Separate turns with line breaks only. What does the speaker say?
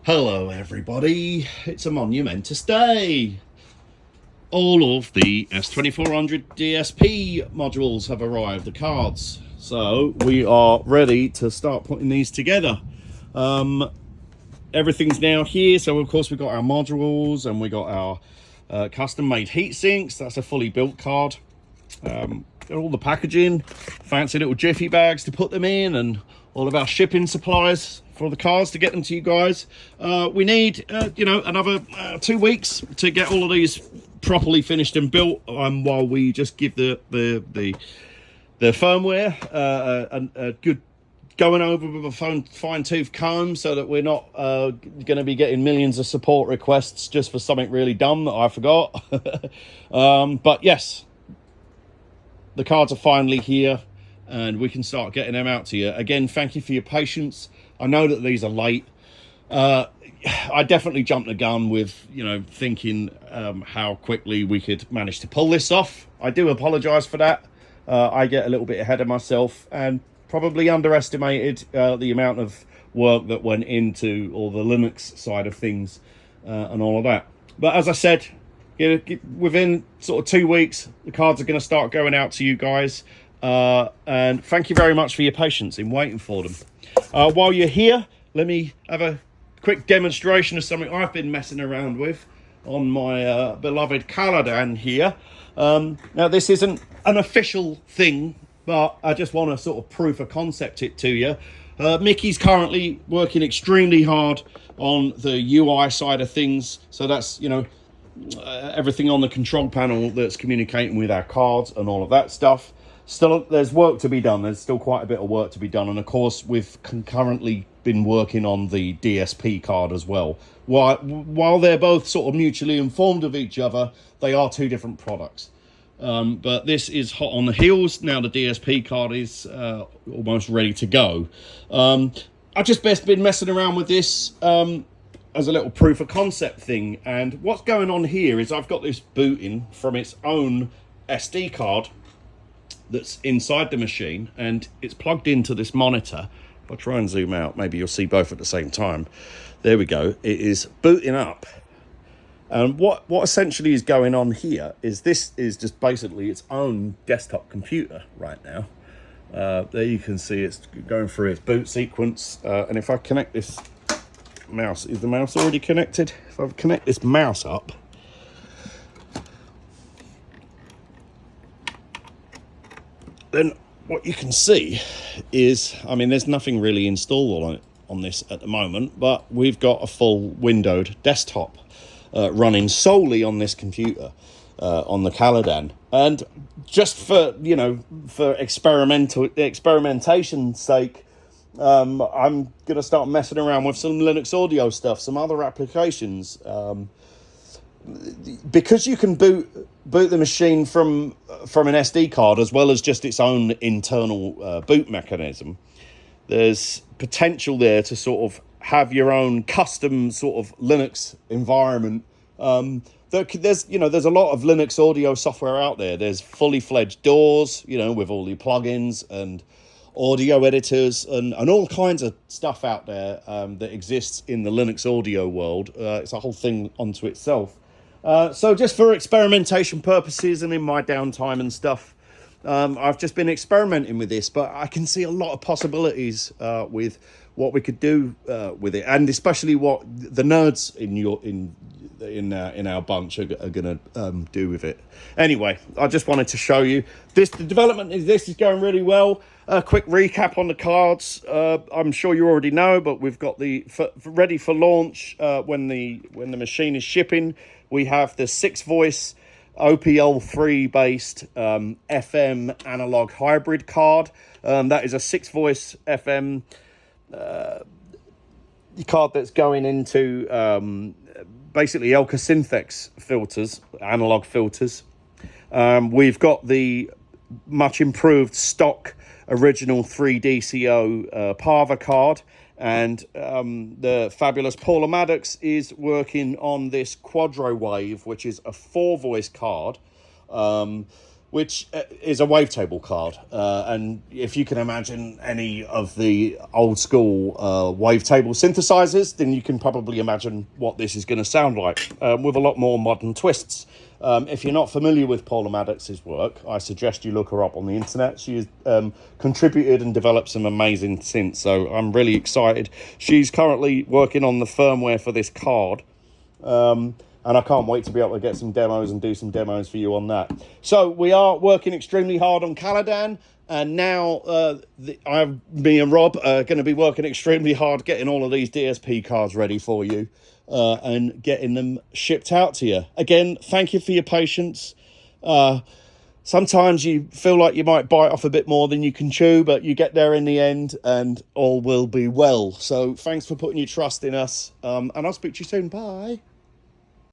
Hello everybody, it's a monumentous day. All of the S2400 DSP modules have arrived, the cards. So we are ready to start putting these together. Everything's now here, so of course we've got our modules and we got our custom made heat sinks. That's a fully built card. All the packaging, fancy little jiffy bags to put them in, and all of our shipping supplies for the cars to get them to you guys. We need another 2 weeks to get all of these properly finished and built, while we just give the firmware a good going over with a fine-tooth comb, so that we're not going to be getting millions of support requests just for something really dumb that I forgot. But yes, the cards are finally here and we can start getting them out to you. Again, thank you for your patience. I know that these are late. I definitely jumped the gun with, thinking how quickly we could manage to pull this off. I do apologize for that. I get a little bit ahead of myself and probably underestimated the amount of work that went into all the Linux side of things and all of that. But as I said, within sort of 2 weeks, the cards are going to start going out to you guys. And thank you very much for your patience in waiting for them. While you're here, let me have a quick demonstration of something I've been messing around with on my beloved Caladan here. Now, this isn't an official thing, but I just want to sort of proof of concept it to you. Mickey's currently working extremely hard on the UI side of things. So that's, everything on the control panel that's communicating with our cards and all of that stuff. Still, there's work to be done. There's still quite a bit of work to be done. And of course, we've concurrently been working on the DSP card as well. While they're both sort of mutually informed of each other, they are two different products. But this is hot on the heels. Now the DSP card is almost ready to go. I've just been messing around with this as a little proof of concept thing. And what's going on here is I've got this booting from its own SD card that's inside the machine, and it's plugged into this monitor. If I try and zoom out, maybe you'll see both at the same time. There we go. It is booting up. And what essentially is going on here is this is just basically its own desktop computer right now. There you can see it's going through its boot sequence. And if I connect this mouse, is the mouse already connected? If I connect this mouse up, then what you can see is, there's nothing really installed on this at the moment, but we've got a full windowed desktop running solely on this computer, on the Caladan. And just for experimentation's sake, I'm going to start messing around with some Linux audio stuff, some other applications. Because you can boot the machine from an SD card as well as just its own internal boot mechanism, there's potential there to sort of have your own custom sort of Linux environment. There's a lot of Linux audio software out there. There's fully fledged DAWs, with all the plugins and audio editors and all kinds of stuff out there that exists in the Linux audio world. It's a whole thing unto itself. So just for experimentation purposes and in my downtime and stuff, I've just been experimenting with this, but I can see a lot of possibilities with what we could do with it, and especially what the nerds in our bunch are going to do with it. Anyway, I just wanted to show you this. The development of this is going really well. A quick recap on the cards. I'm sure you already know, but we've got ready for launch when the machine is shipping. We have the 6-voice OPL3 based FM analog hybrid card. That is a 6-voice FM card that's going into basically Elka Synthex filters, analog filters. We've got the much improved stock original 3DCO Parva card, and the fabulous Paula Maddox is working on this Quadro Wave, which is a 4-voice card which is a wavetable card. And if you can imagine any of the old school wavetable synthesizers, then you can probably imagine what this is going to sound like, with a lot more modern twists. If you're not familiar with Paula Maddox's work, I suggest you look her up on the internet. She has contributed and developed some amazing synths, so I'm really excited. She's currently working on the firmware for this card. And I can't wait to be able to get some demos and do some demos for you on that. So we are working extremely hard on Caladan. And now me and Rob are going to be working extremely hard getting all of these DSP cards ready for you and getting them shipped out to you. Again, thank you for your patience. Sometimes you feel like you might bite off a bit more than you can chew, but you get there in the end and all will be well. So thanks for putting your trust in us. And I'll speak to you soon. Bye.